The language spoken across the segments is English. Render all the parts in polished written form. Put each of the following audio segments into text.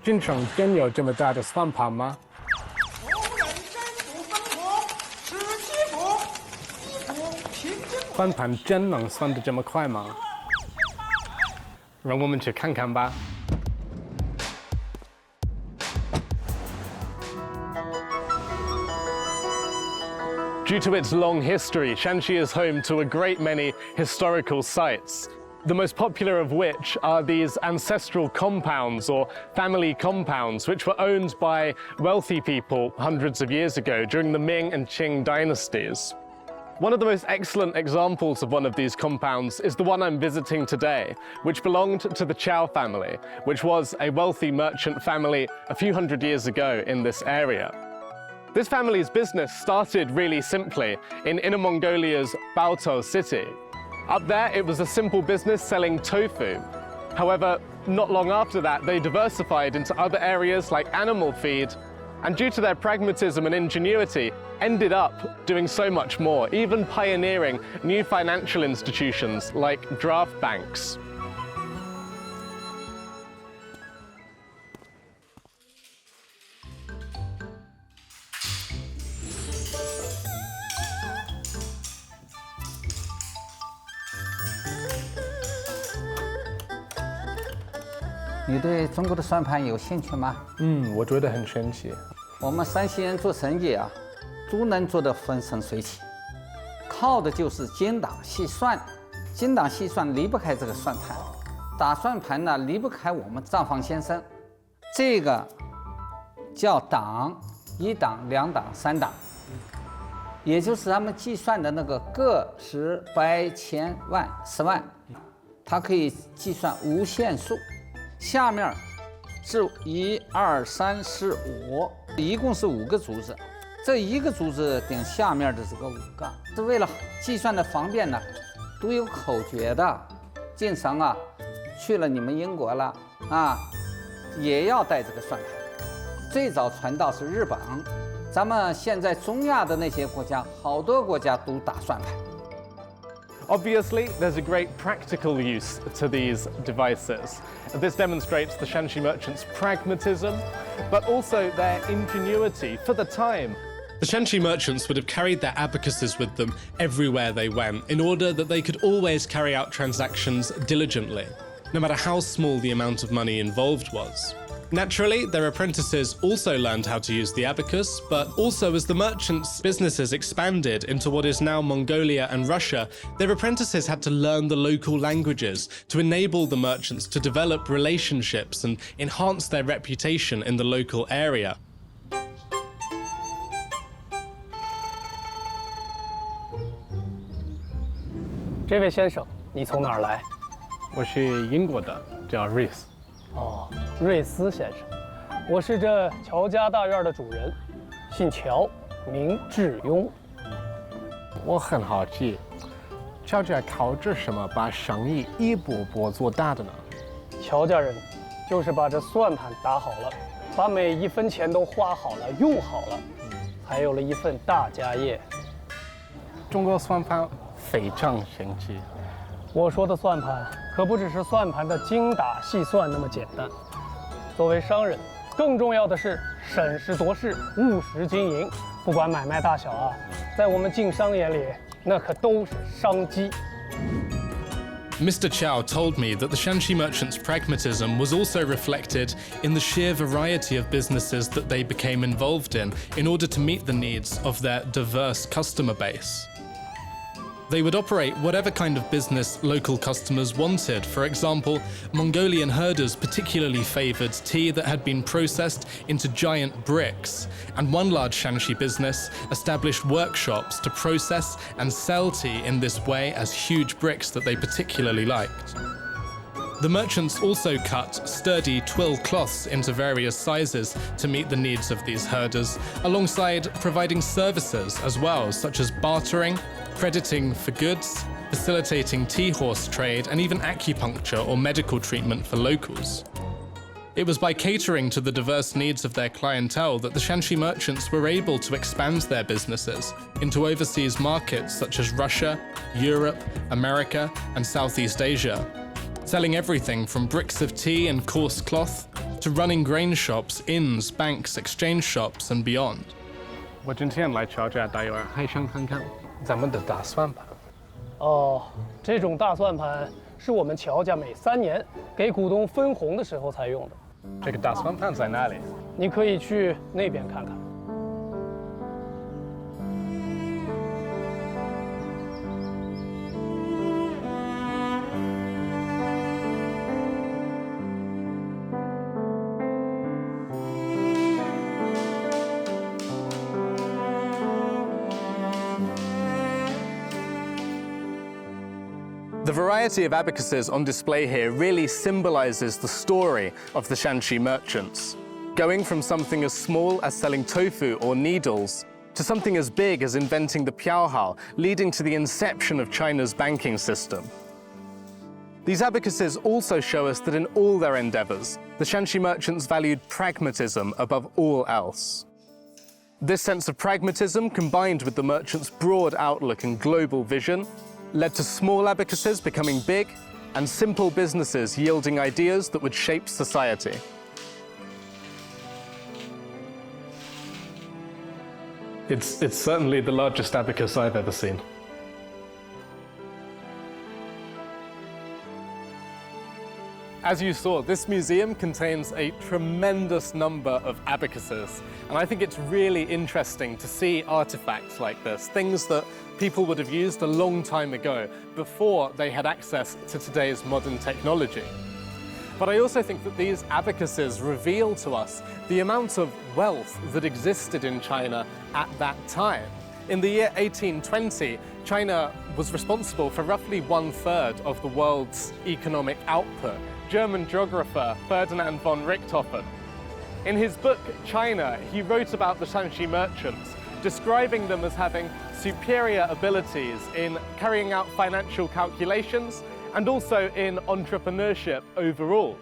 京城真有这么大的算盘吗？算盘真能算得这么快吗？让我们去看看吧。Due to its long history, Shanxi is home to a great many historical sites, the most popular of which are these ancestral compounds or family compounds, which were owned by wealthy people hundreds of years ago during the Ming and Qing dynasties. One of the most excellent examples of one of these compounds is the one I'm visiting today, which belonged to the Chow family, which was a wealthy merchant family a few hundred years ago in this area. This family's business started really simply in Inner Mongolia's Baotou city. Up there, it was a simple business selling tofu. However, not long after that, they diversified into other areas like animal feed, and due to their pragmatism and ingenuity, ended up doing so much more, even pioneering new financial institutions like draft banks. 你对中国的算盘有兴趣吗？我觉得很神奇。我们山西人做生意啊，都能做得风生水起，靠的就是精打细算。精打细算离不开这个算盘，打算盘呢离不开我们账房先生。这个叫档，1档、2档、3档，也就是他们计算的那个个、十、百、千、万、10万，它可以计算无限数。下面是1、2、3、4、5，一共是5个竹子，这一个竹子顶下面的这个5个，是为了计算的方便呢，都有口诀的。经常啊，去了你们英国了啊，也要带这个算盘。最早传到是日本，咱们现在中亚的那些国家，好多国家都打算盘。Obviously, there's a great practical use to these devices. This demonstrates the Shanxi merchants' pragmatism, but also their ingenuity for the time. The Shanxi merchants would have carried their abacuses with them everywhere they went in order that they could always carry out transactions diligently, no matter how small the amount of money involved was. Naturally, their apprentices also learned how to use the abacus, but also as the merchants' businesses expanded into what is now Mongolia and Russia, their apprentices had to learn the local languages to enable the merchants to develop relationships and enhance their reputation in the local area. 这位先生，你从哪儿来？我是英国的，叫 Rees。哦，瑞斯先生，我是这乔家大院的主人，姓乔，名志庸。我很好奇，乔家靠着什么把生意一步步做大的呢？乔家人就是把这算盘打好了，把每一分钱都花好了、用好了，才有了一份大家业。中国算盘非常神奇。我说的算盘可不只是算盘的精打细算那么简单。作为商人，更重要的是审时度势、务实经营。不管买卖大小啊，在我们晋商眼里，那可都是商机。Mr. Chow told me that the Shanxi merchants' pragmatism was also reflected in the sheer variety of businesses that they became involved in order to meet the needs of their diverse customer base. They would operate whatever kind of business local customers wanted. For example, Mongolian herders particularly favored tea that had been processed into giant bricks, and one large Shanxi business established workshops to process and sell tea in this way as huge bricks that they particularly liked. The merchants also cut sturdy twill cloths into various sizes to meet the needs of these herders, alongside providing services as well, such as bartering, crediting for goods, facilitating tea horse trade, and even acupuncture or medical treatment for locals. It was by catering to the diverse needs of their clientele that the Shanxi merchants were able to expand their businesses into overseas markets such as Russia, Europe, America, and Southeast Asia, selling everything from bricks of tea and coarse cloth to running grain shops, inns, banks, exchange shops, and beyond. 我今天来乔家大院，还想看看咱们的大算盘。哦，这种大算盘是我们乔家每3年给股东分红的时候才用的。这个大算盘在哪里？你可以去那边看看。The variety of abacuses on display here really symbolizes the story of the Shanxi merchants, going from something as small as selling tofu or needles to something as big as inventing the piaohao, leading to the inception of China's banking system. These abacuses also show us that in all their endeavors, the Shanxi merchants valued pragmatism above all else. This sense of pragmatism, combined with the merchants' broad outlook and global vision, led to small abacuses becoming big and simple businesses yielding ideas that would shape society. It's certainly the largest abacus I've ever seen. As you saw, this museum contains a tremendous number of abacuses, and I think it's really interesting to see artifacts like this, things that people would have used a long time ago, before they had access to today's modern technology. But I also think that these abacuses reveal to us the amount of wealth that existed in China at that time. In the year 1820, China was responsible for roughly 1/3 of the world's economic output. German geographer Ferdinand von Richthofen, in his book China, he wrote about the Shanxi merchants, describing them as having superior abilities in carrying out financial calculations and also in entrepreneurship overall.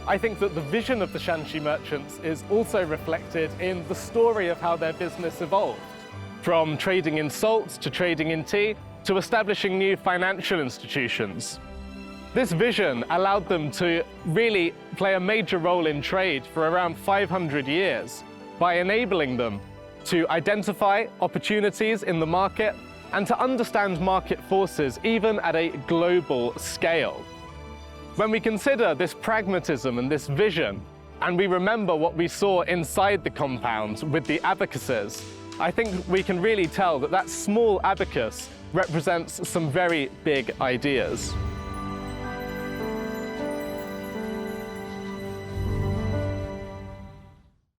I think that the vision of the Shanxi merchants is also reflected in the story of how their business evolved, from trading in salt to trading in tea to establishing new financial institutions. This vision allowed them to really play a major role in trade for around 500 years by enabling them to identify opportunities in the market and to understand market forces even at a global scale. When we consider this pragmatism and this vision, and we remember what we saw inside the compound with the abacuses, I think we can really tell that that small abacus represents some very big ideas.